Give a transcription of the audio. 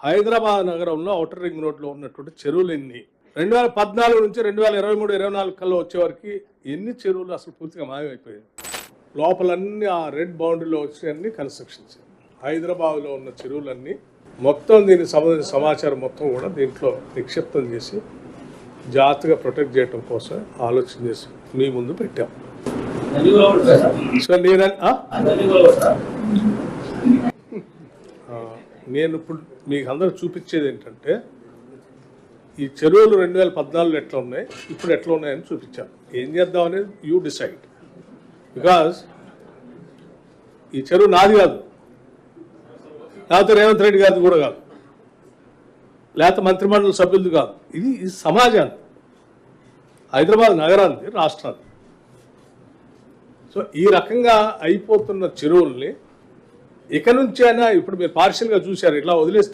హైదరాబాద్ నగరంలో outer ring రోడ్లో ఉన్నటువంటి చెరువులు ఎన్ని 2014 నుంచి 2023-24 కల్లా వచ్చేవరకు ఎన్ని చెరువులు అసలు పూర్తిగా మాయమైపోయాయి. లోపలన్నీ ఆ రెడ్ బౌండరీలో వచ్చి కన్స్ట్రక్షన్స్. హైదరాబాద్లో ఉన్న చెరువులన్నీ మొత్తం దీనికి సంబంధించిన సమాచారం మొత్తం కూడా దీంట్లో నిక్షిప్తం చేసి జాగ్రత్తగా ప్రొటెక్ట్ చేయడం కోసం ఆలోచన చేసి మీ ముందు పెట్టాం. సో నేను ఇప్పుడు మీకు అందరూ చూపించేది ఏంటంటే ఈ చెరువులు 2014లో ఎట్లా ఉన్నాయి, ఇప్పుడు ఎట్లా ఉన్నాయని చూపించాను. ఏం చేద్దాం అనేది యూ డిసైడ్. బికాజ్ ఈ చెరువు నాది కాదు, లేకపోతే రేవంత్ రెడ్డి గారిది కూడా కాదు, లేకపోతే మంత్రిమండలి సభ్యులది కాదు. ఇది సమాజాన్ని, హైదరాబాద్ నగరాన్ని, రాష్ట్రాన్ని. సో ఈ రకంగా అయిపోతున్న చెరువుల్ని ఇక నుంచి అయినా, ఇప్పుడు మీరు పార్షియల్గా చూశారు, ఇట్లా వదిలేస్తా